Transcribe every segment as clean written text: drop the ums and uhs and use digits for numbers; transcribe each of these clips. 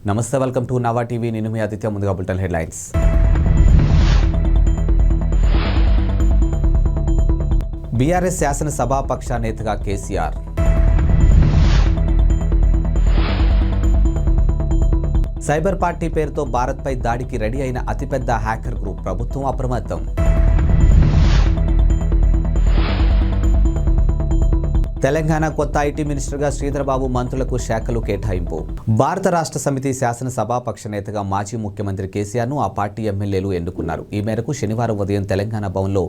నమస్తే, welcome to నవా TV. నేను మీ ఆదిత్య. ముందుగా బులెటిన్ హెడ్లైన్స్. బీఆర్ఎస్ శాసనసభాపక్ష నేతగా కేసీఆర్. సైబర్ పార్టీ పేరుతో భారత్పై దాడికి రెడీ అయిన అతిపెద్ద హ్యాకర్ గ్రూప్, ప్రభుత్వం అప్రమత్తం. తెలంగాణ కొత్త ఐటీ మినిస్టర్గా శ్రీధర్బాబు మంత్రులకు శాఖలు కేటాయింపు. భారత రాష్ట్ర సమితి శాసనసభాపక్ష నేతగా మాజీ ముఖ్యమంత్రి కేసీఆర్ను ఆ పార్టీ ఎమ్మెల్యేలు ఎన్నుకున్నారు. ఈ మేరకు శనివారం ఉదయం తెలంగాణ భవన్లో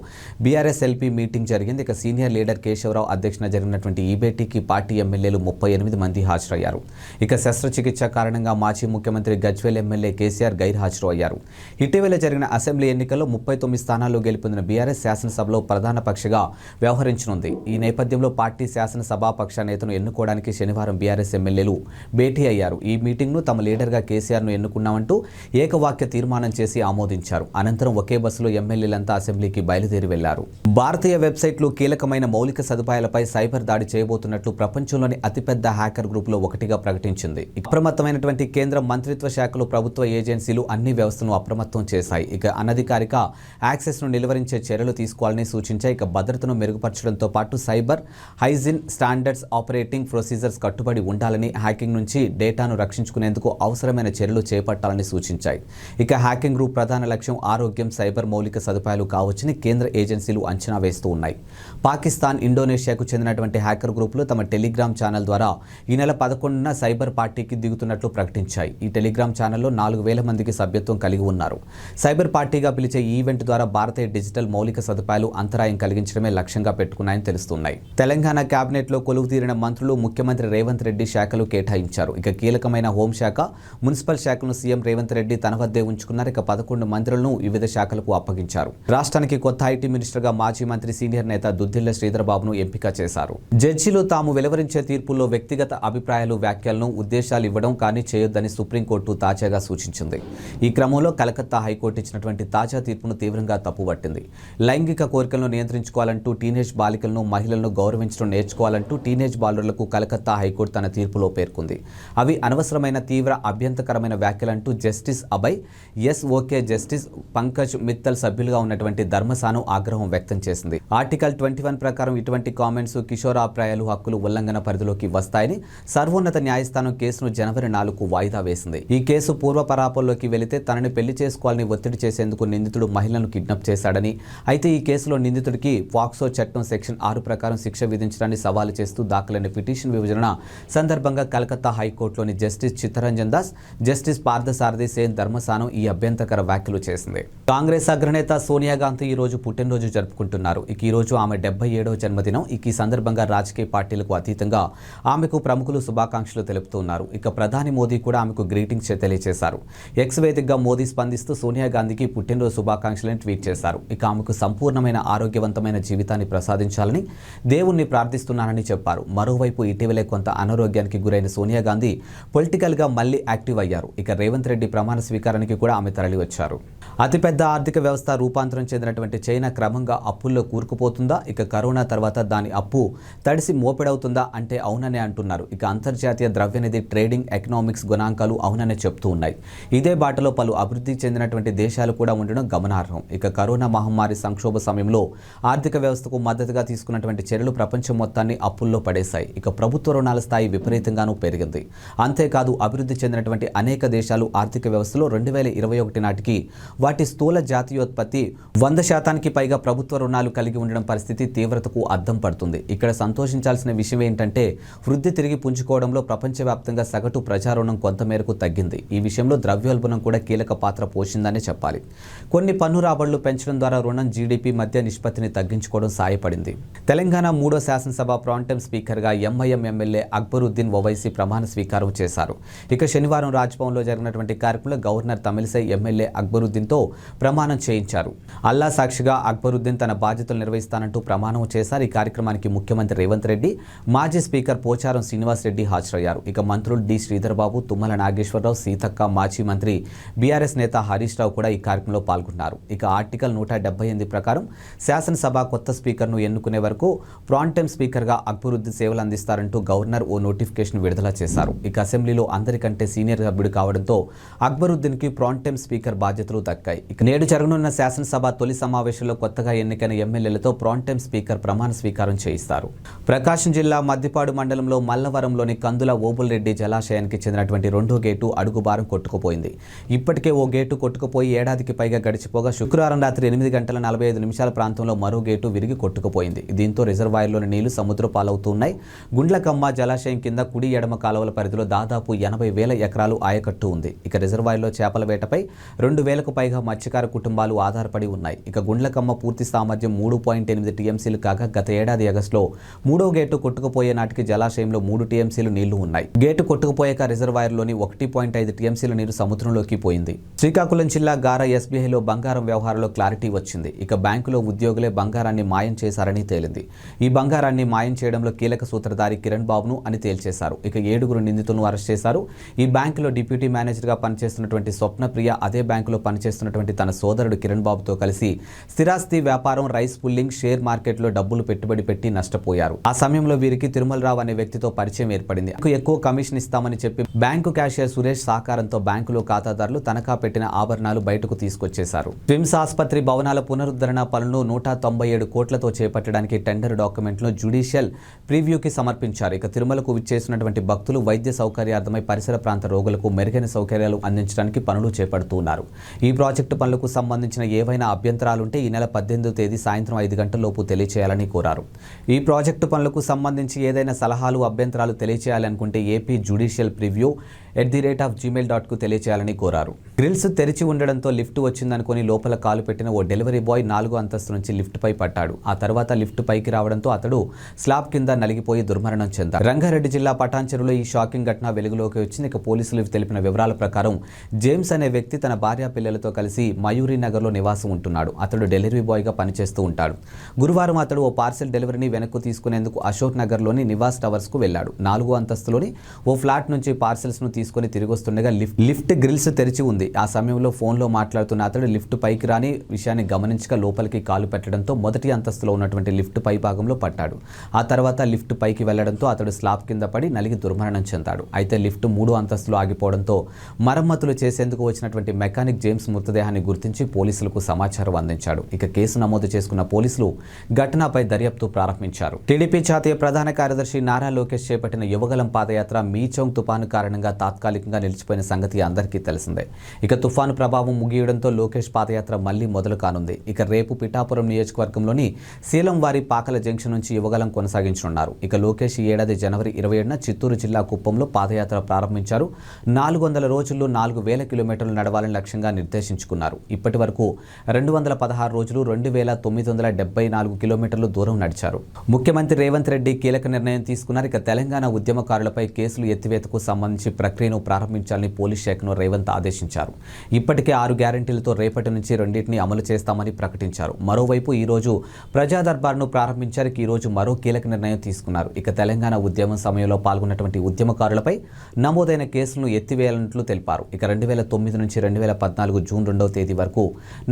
బీఆర్ఎస్ ఎల్పీ మీటింగ్ జరిగింది. ఇక సీనియర్ లీడర్ కేశవరావు అధ్యక్షతన జరిగినటువంటి ఈ భేటీకి పార్టీ ఎమ్మెల్యేలు 38 మంది హాజరయ్యారు. ఇక శస్త్రచికిత్స కారణంగా మాజీ ముఖ్యమంత్రి గజ్వేల్ ఎమ్మెల్యే కేసీఆర్ గైర్హాజరు అయ్యారు. ఇటీవల జరిగిన అసెంబ్లీ ఎన్నికల్లో 39 స్థానాల్లో గెలుపొందిన బీఆర్ఎస్ శాసనసభలో ప్రధాన పక్షగా వ్యవహరించనుంది. ఈ నేపథ్యంలో పార్టీ శాసనసభాపక్ష నేతను ఎన్నుకోవడానికి శనివారం బీఆర్ఎస్ ఎమ్మెల్యేలు భేటీ అయ్యారు. ఈ మీటింగ్ను తమ లీడర్గా కేసీఆర్ను ఎన్నుకున్నామంటూ ఏకవాక్య తీర్మానం చేసి ఆమోదించారు. అనంతరం ఒకే బస్సులో ఎమ్మెల్యేలంతా అసెంబ్లీకి బయలుదేరి వెళ్లారు. భారతీయ వెబ్సైట్లు కీలకమైన మౌలిక సదుపాయాలపై సైబర్ దాడి చేయబోతున్నట్లు ప్రపంచంలోని అతిపెద్ద హ్యాకర్ గ్రూపులో ఒకటిగా ప్రకటించింది. అప్రమత్తమైనటువంటి కేంద్ర మంత్రిత్వ శాఖలు, ప్రభుత్వ ఏజెన్సీలు అన్ని వ్యవస్థను అప్రమత్తం చేశాయి. ఇక అనధికారిక యాక్సెస్ను నిలువరించే చర్యలు తీసుకోవాలని సూచించాయి. ఇక భద్రతను మెరుగుపరచడంతో పాటు cyber hygiene standards, operating procedures కట్టుబడి ఉండాలని, హ్యాకింగ్ నుంచి డేటాను రక్షించుకునేందుకు అవసరమైన చర్యలు చేపట్టాలని సూచించాయి. ఇక హ్యాకింగ్ గ్రూప్ ప్రధాన లక్ష్యం ఆరోగ్యం, సైబర్ మౌలిక సదుపాయాలు కావచ్చని కేంద్ర ఏజెన్సీలు అంచనా వేస్తూ ఉన్నాయి. పాకిస్తాన్, ఇండోనేషియాకు చెందినటువంటి హ్యాకర్ గ్రూపులు తమ టెలిగ్రామ్ ఛానల్ ద్వారా ఈ నెల 11న సైబర్ పార్టీకి దిగుతున్నట్లు ప్రకటించాయి. ఈ టెలిగ్రామ్ ఛానల్లో 4000 మందికి సభ్యత్వం కలిగి ఉన్నారు. సైబర్ పార్టీగా పిలిచే ఈ ఈవెంట్ ద్వారా భారతీయ డిజిటల్ మౌలిక సదుపాయాలు అంతరాయం కలిగించడమే లక్ష్యంగా పెట్టుకున్నాయని తెలుస్తున్నాయి. తెలంగాణ కేబినెట్లో కొలువు తీరిన మంత్రులు ముఖ్యమంత్రి రేవంత్ రెడ్డి శాఖలు కేటాయించారు. ఇక కీలకమైన హోంశాఖ, మున్సిపల్ శాఖను సీఎం రేవంత్ రెడ్డి తన వద్దే ఉంచుకున్నారు. ఇక 11 మంత్రులను వివిధ శాఖలకు అప్పగించారు. రాష్ట్రానికి కొత్త ఐటీ మినిస్టర్గా మాజీ మంత్రి, సీనియర్ నేత దుద్దిళ్ల శ్రీధర్బాబును ఎంపిక చేశారు. జడ్జీలు తాము వెలువరించే తీర్పుల్లో వ్యక్తిగత అభిప్రాయాలు, వ్యాఖ్యలను, ఉద్దేశాలు ఇవ్వడం కానీ చేయొద్దని సుప్రీంకోర్టు తాజాగా సూచించింది. ఈ క్రమంలో కలకత్తా హైకోర్టు ఇచ్చినటువంటి తాజా తీర్పును తీవ్రంగా తప్పుపట్టింది. లైంగిక కోరికలను నియంత్రించుకోవాలంటూ, టీనేజ్ బాలికలను, మహిళలను గౌరవించడం నేర్చుకోవాలంటూ టీనేజ్ బాలులకు కలకత్తా హైకోర్టు తన తీర్పులో పేర్కొంది. అవి అనవసరమైన, తీవ్ర అభ్యంతరకరమైన వ్యాఖ్యలంటూ justice Abhay, okay justice Pankaj Mittal సభ్యులుగా ఉన్నటువంటి ధర్మసాను ఆగ్రహం వ్యక్తం చేసింది. ఆర్టికల్ 21 ప్రకారం ఇటువంటి కామెంట్స్ కిషోరాప్రాయాలు హక్కులు ఉల్లంఘన పరిధిలోకి వస్తాయని సర్వోన్నత న్యాయస్థానం కేసును జనవరి 4కు వాయిదా వేసింది. ఈ కేసు పూర్వపరాపంలోకి వెళితే తనని పెళ్లి చేసుకోవాలని ఒత్తిడి చేసేందుకు నిందితుడు మహిళను కిడ్నాప్ చేశాడని, అయితే ఈ కేసులో నిందితుడికి పాక్సో చట్టం సెక్షన్ 6 ప్రకారం శిక్ష విధించడాన్ని సవాలు చేస్తూ దాఖలైన పిటిషన్ విభజన సందర్భంగా కలకత్తా హైకోర్టులోని జస్టిస్ చిత్తరంజన్ దాస్, జస్టిస్ పార్థసారథి సేన్ ధర్మసానం ఈ అభ్యంతరకర వ్యాఖ్యలు చేసింది. కాంగ్రెస్ అగ్రనేత సోనియా గాంధీ ఈ రోజు పుట్టినరోజు జరుపుకుంటున్నారు. ఈ రోజు ఆమె 77వ జన్మదినం. ఈ సందర్భంగా రాజకీయ పార్టీలకు అతీతంగా ఆమెకు ప్రముఖులు శుభాకాంక్షలు తెలుపుతున్నారు. ఇక ప్రధాని మోదీ కూడా ఆమెకు గ్రీటింగ్స్ తెలియజేశారు. ఎక్స్ వేదికగా మోదీ స్పందిస్తూ సోనియా గాంధీకి పుట్టినరోజు శుభాకాంక్షలను ట్వీట్ చేశారు. ఇక ఆమెకు సంపూర్ణమైన ఆరోగ్యవంతమైన జీవితాన్ని ప్రసాదించాలని దేవుణ్ణి ప్రార్థిస్తున్నానని చెప్పారు. మరోవైపు ఇటీవలే కొంత అనారోగ్యానికి గురైన సోనియా గాంధీ పొలిటికల్గా మళ్లీ యాక్టివ్ అయ్యారు. ఇక రేవంత్ రెడ్డి ప్రమాణ స్వీకారానికి కూడా ఆమె తరలి వచ్చారు. అతిపెద్ద ఆర్థిక వ్యవస్థ రూపాంతరం చెందినటువంటి చైనా క్రమంగా అప్పుల్లో కూరుకుపోతుందా? ఇక కరోనా తర్వాత దాని అప్పు తడిసి మోపెడవుతుందా అంటే అవుననే అంటున్నారు. ఇక అంతర్జాతీయ ద్రవ్యనిధి ట్రేడింగ్ ఎకనామిక్స్ గణాంకాలు అవుననే చెప్తూ ఉన్నాయి. ఇదే బాటలో పలు అభివృద్ధి చెందినటువంటి దేశాలు కూడా ఉండడం గమనార్హం. ఇక కరోనా మహమ్మారి సంక్షోభ సమయంలో ఆర్థిక వ్యవస్థకు మద్దతుగా తీసుకున్నటువంటి చర్యలు ప్రపంచం మొత్తాన్ని అప్పుల్లో పడేశాయి. ఇక ప్రభుత్వ రుణాల స్థాయి విపరీతంగానూ పెరిగింది. అంతేకాదు అభివృద్ధి చెందినటువంటి అనేక దేశాలు ఆర్థిక వ్యవస్థలో 2021 నాటికి వాటి స్థూల జాతీయోత్పత్తి 100% పైగా ప్రభుత్వ రుణాలు కలిగి ఉండడం పరిస్థితి తీవ్రతకు అద్దం పడుతుంది. ఇక్కడ సంతోషించాల్సిన విషయం ఏంటంటే వృద్ధి తిరిగి పుంజుకోవడంలో ప్రపంచవ్యాప్తంగా సగటు ప్రజారుణం కొంతమేరకు తగ్గింది. ఈ విషయంలో ద్రవ్యోల్బణం కూడా కీలక పాత్ర పోషిందనే చెప్పాలి. కొన్ని పన్ను రాబడులు పెంచడం ద్వారా రుణం, జీడీపీ మధ్య నిష్పత్తిని తగ్గించుకోవడం సాయపడింది. తెలంగాణ 3వ శాసనసభ ప్రాంటెం స్పీకర్గా ఎంఐఎం ఎమ్మెల్యే అక్బరుద్దీన్ ఓవైసీ ప్రమాణ స్వీకారం చేశారు. ఇక శనివారం రాజ్భవన్లో జరిగినటువంటి కార్యక్రమంలో గవర్నర్ తమిళిసై ఎమ్మెల్యే అక్బరుద్దీన్తో ప్రమాణం చేయించారు. అల్లా సాక్షిగా అక్బరుద్దీన్ తన బాధ్యతలు నిర్వహిస్తానంటూ ప్రమాణం చేశారు. ఈ కార్యక్రమానికి ముఖ్యమంత్రి రేవంత్ రెడ్డి, మాజీ స్పీకర్ పోచారం శ్రీనివాస్ రెడ్డి హాజరయ్యారు. ఇక మంత్రులు డి శ్రీధర్బాబు, తుమ్మల నాగేశ్వరరావు, సీతక్క, మాజీ మంత్రి బీఆర్ఎస్ నేత హరీష్ రావు కూడా ఈ కార్యక్రమంలో పాల్గొన్నారు. ఇక ఆర్టికల్ 178 ప్రకారం శాసనసభ కొత్త స్పీకర్ను ఎన్నుకునే వరకు ప్రాంటెం స్పీకర్ స్పీకర్గా అక్బరుద్దీన్ సేవలు అందిస్తారంటూ గవర్నర్ ఓ నోటిఫికేషన్ విడుదల చేశారు. ఇక అసెంబ్లీలో అందరికంటే సీనియర్ సభ్యుడు కావడంతో అక్బరుద్దీన్కి ప్రాంటైమ్ స్పీకర్ బాధ్యతలు దక్కాయి. ఇక నేడు జరగనున్న శాసనసభ తొలి సమావేశంలో కొత్తగా ఎన్నికైన ఎమ్మెల్యేలతో ప్రాంటైమ్ స్పీకర్ ప్రమాణ స్వీకారం చేయిస్తారు. ప్రకాశం జిల్లా మద్దిపాడు మండలంలో మల్లవరంలోని కందుల ఓబుల్రెడ్డి జలాశయానికి చెందినటువంటి రెండో గేటు అడుగుబారం కొట్టుకుపోయింది. ఇప్పటికే ఓ గేటు కొట్టుకుపోయి ఏడాదికి పైగా గడిచిపోగా శుక్రవారం రాత్రి 8:45 ప్రాంతంలో మరో గేటు విరిగి కొట్టుకుపోయింది. దీంతో రిజర్వాయర్లోని నీళ్లు సముద్ర పాలవుతున్నాయి. గుండ్లకమ్మ జలాశయం కింద కుడి ఎడమ కాలువల పరిధిలో దాదాపు 80,000 ఎకరాలు ఆయకట్టు ఉంది. ఇక రిజర్వాయర్లో చేపల వేటపై 2,000కు పైగా మత్స్యకార కుటుంబాలు ఆధారపడి ఉన్నాయి. ఇక గుండ్లకమ్మ పూర్తి సామర్థ్యం 3.8 టీఎంసీలు కాగా గత ఏడాది ఆగస్టులో మూడో గేటు కొట్టుకుపోయే నాటికి జలాశయంలో 3 టీఎంసీలు నీళ్లు ఉన్నాయి. గేటు కొట్టుకుపోయాక రిజర్వాయర్లోని 1.5 టీఎంసీల నీరు సముద్రంలోకి పోయింది. శ్రీకాకుళం జిల్లా గారా ఎస్బీఐలో బంగారం వ్యవహారంలో క్లారిటీ వచ్చింది. ఇక బ్యాంకులో ఉద్యోగులే బంగారాన్ని మాయం చేశారని తేలింది. ఈ బంగారాన్ని మాయం చేయడంలో కీలక సూత్రధారి కిరణ్ బాబును అని తేల్చేశారు. ఇక 7 నిందితులను అరెస్ట్ చేశారు. ఈ బ్యాంకులో డిప్యూటీ మేనేజర్గా పనిచేస్తున్నటువంటి స్వప్నప్రియ అదే బ్యాంకులో పనిచేస్తున్నటువంటి తన సోదరుడు కిరణ్ బాబుతో కలిసి స్థిరాస్తి వ్యాపారం, రైస్ పుల్లింగ్, షేర్ మార్కెట్లో డబ్బులు పెట్టుబడి పెట్టి నష్టపోయారు. ఆ సమయంలో వీరికి తిరుమలరావు అనే వ్యక్తితో పరిచయం ఏర్పడింది. ఎక్కువ కమిషన్ ఇస్తామని చెప్పి బ్యాంకు క్యాషియర్ సురేష్ సహకారంతో బ్యాంకులో ఖాతాదారులు తనఖా పెట్టిన ఆభరణాలు బయటకు తీసుకొచ్చేశారు. స్విమ్స్ ఆసుపత్రి భవనాల పునరుద్ధరణ పనులను 197 కోట్లతో చేపట్టడానికి టెండర్ డాక్యుమెంట్లను జ్యుడిషియల్ ప్రివ్యూకి సమర్పించారు. ఇక తిరుమలకు విచ్చేసినటువంటి భక్తులు వైద్య సౌకర్యార్థమై పరిసర ప్రాంత రోగులకు మెరుగైన సౌకర్యాలు అందించడానికి పనులు చేపడుతున్నారు. ఈ ప్రాజెక్టు పనులకు సంబంధించిన ఏవైనా అభ్యంతరాలుంటే ఈ నెల 18వ తేదీ సాయంత్రం 5 గంటలలోపు తెలియచేయాలని కోరారు. ఈ ప్రాజెక్టు పనులకు సంబంధించి ఏదైనా సలహాలు, అభ్యంతరాలు తెలియచేయాలనుకుంటే ఏపీ జ్యుడిషియల్ ప్రివ్యూ @gmail.com తెలియచేయాలని కోరారు. గ్రిల్స్ తెరిచి ఉండడంతో లిఫ్ట్ వచ్చిందనుకుని లోపల కాలు పెట్టిన ఓ డెలివరీ బాయ్ 4వ అంతస్తు నుంచి లిఫ్ట్ పై పట్టాడు. ఆ తర్వాత లిఫ్ట్ పైకి రావడంతో అతడు స్లాబ్ కింద నలిగిపోయి దుర్మరణం చెందాడు. రంగారెడ్డి జిల్లా పటాన్చెరులో ఈ షాకింగ్ ఘటన వెలుగులోకి వచ్చింది. ఇక పోలీసులు తెలిపిన వివరాల ప్రకారం జేమ్స్ అనే వ్యక్తి తన భార్య పిల్లలతో కలిసి మయూరి నగర్లో నివాసం ఉంటున్నాడు. అతడు డెలివరీ బాయ్గా పనిచేస్తూ ఉంటాడు. గురువారం అతడు ఓ పార్సెల్ డెలివరీని వెనక్కు తీసుకునేందుకు అశోక్ నగర్లోని నివాస్ టవర్స్కు వెళ్లాడు. 4వ అంతస్తులోని ఓ ఫ్లాట్ నుంచి పార్సెల్స్ను తీసుకుని తిరిగి వస్తుండగా లిఫ్ట్ గ్రిల్స్ తెరిచి ఉంది. ఆ సమయంలో ఫోన్లో మాట్లాడుతున్న అతడు లిఫ్ట్ పైకి రాని విషయాన్ని గమనించక లోపలికి కాలు పెట్టడంతో మొదటి అంతస్తులో ఉన్నటువంటి లిఫ్ట్ పై భాగంలో పట్టాడు. ఆ తర్వాత లిఫ్ట్ పైకి వెళ్లడంతో అతడు స్లాబ్ కింద పడి నలిగి దుర్మరణం చెందాడు. అయితే లిఫ్ట్ 3వ అంతస్తులో ఆగిపోవడంతో మరమ్మతులు చేసేందుకు వచ్చినటువంటి మెకానిక్ జేమ్స్ మృతదేహాన్ని గుర్తించి పోలీసులకు సమాచారం అందించాడు. ఇక కేసు నమోదు చేసుకున్న పోలీసులు ఘటనపై దర్యాప్తు ప్రారంభించారు. టీడీపీ జాతీయ ప్రధాన కార్యదర్శి నారా లోకేష్ చేపట్టిన యువగలం పాదయాత్ర మీచౌంగ్ తుపాను కారణంగా తాత్కాలికంగా నిలిచిపోయిన సంగతి అందరికీ తెలిసిందే. ఇక తుఫాను ప్రభావం ముగియడంతో లోకేష్ పాదయాత్ర మళ్లీ మొదలు కానుంది. ఇక రేపు పిఠాపురం నియోజకవర్గంలోని శీలంవారి పాకల జంక్షన్ నుంచి యువగలం కొనసాగించనున్నారు. ఇక లోకేష్ ఈ ఏడాది జనవరి 27న చిత్తూరు జిల్లా కుప్పంలో పాదయాత్ర ప్రారంభించారు. 400 రోజుల్లో 4,000 కిలోమీటర్లు నడవాలని లక్ష్యంగా నిర్దేశించుకున్నారు. ఇప్పటి వరకు 216 రోజులు 2,974 కిలోమీటర్లు దూరం నడిచారు. ముఖ్యమంత్రి రేవంత్ రెడ్డి కీలక నిర్ణయం తీసుకున్నారు. ఇక తెలంగాణ ఉద్యమకారులపై కేసులు ఎత్తివేతకు సంబంధించి ప్రక్రియను ప్రారంభించాలని పోలీస్ శాఖను రేవంత్ ఆదేశించారు. ఇప్పటికే 6 గ్యారెంటీలతో రేపటి నుంచి 2టిని అమలు చేస్తామని ప్రకటించారు. మరోవైపు ఈ రోజు ప్రజా దర్బార్ను ప్రారంభించారు. ఈ రోజు మరో కీలక నిర్ణయం తీసుకున్నారు. ఇక తెలంగాణ ఉద్యమం సమయంలో పాల్గొన్నటువంటి ఉద్యమకారులపై నమోదైన కేసులను ఎత్తివేయాలన్నట్లు తెలిపారు. ఇక 2009 నుంచి 2014 జూన్ 2వ తేదీ వరకు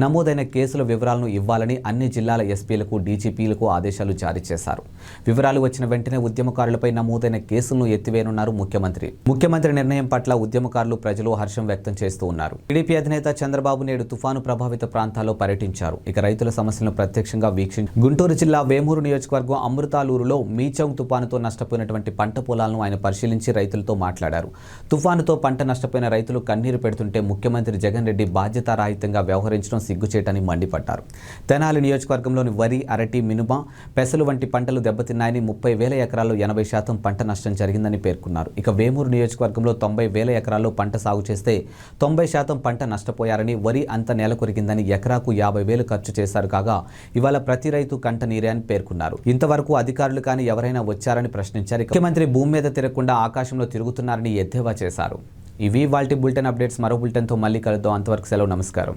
నమోదైన కేసుల వివరాలను ఇవ్వాలని అన్ని జిల్లాల ఎస్పీలకు, డీజీపీలకు ఆదేశాలు జారీ చేశారు. వివరాలు వచ్చిన వెంటనే ఉద్యమకారులపై నమోదైన కేసులను ఎత్తివేయనున్నారు ముఖ్యమంత్రి నిర్ణయం పట్ల ఉద్యమకారులు, ప్రజలు హర్షం వ్యక్తం చేస్తూ ఉన్నారు. టీడీపీ అధినేత చంద్రబాబు నేడు తుఫాను ప్రభావిత ప్రాంతాల్లో పర్యటించారు. ఇక రైతుల సమస్యలను ప్రత్యక్షంగా వీక్షించారు. గుంటూరు జిల్లా వేమూరు నియోజకవర్గం అమృతాలూరులో మీచౌంగ్ తుఫానుతో నష్టపోయినటువంటి పంట పొలాలను ఆయన పరిశీలించి రైతులతో మాట్లాడారు. తుఫానుతో పంట నష్టపోయిన రైతులు కన్నీరు పెడుతుంటే ముఖ్యమంత్రి జగన్ రెడ్డి బాధ్యతారాహిత్యంగా వ్యవహరించడం సిగ్గుచేటని మండిపడ్డారు. తెనాలి నియోజకవర్గంలోని వరి, అరటి, మినుమ, పెసలు వంటి పంటలు దెబ్బతిన్నాయని 30,000 ఎకరాల్లో 80% పంట నష్టం జరిగిందని పేర్కొన్నారు. ఇక వేమూరు నియోజకవర్గంలో 90,000 ఎకరాల్లో పంట సాగు చేస్తే 90% పంట నష్టపోయారని, వరి అంత నేల కొరిగిందని ఎకరాకు 50,000 ఖర్చు చేశారు కాగా ఇవాళ ప్రతి రైతు కంట నీరే అని పేర్కొన్నారు. ఇంతవరకు అధికారులు కానీ ఎవరైనా వచ్చారని ప్రశ్నించారు. ముఖ్యమంత్రి భూమి మీద తిరగకుండా ఆకాశంలో తిరుగుతున్నారని ఎద్దేవా చేశారు. ఇవి వాల్టి బులెటిన్ అప్డేట్స్. మరో బులెటిన్తో మళ్ళీ కలుద్దాం. అంతవరకు సెలవు. నమస్కారం.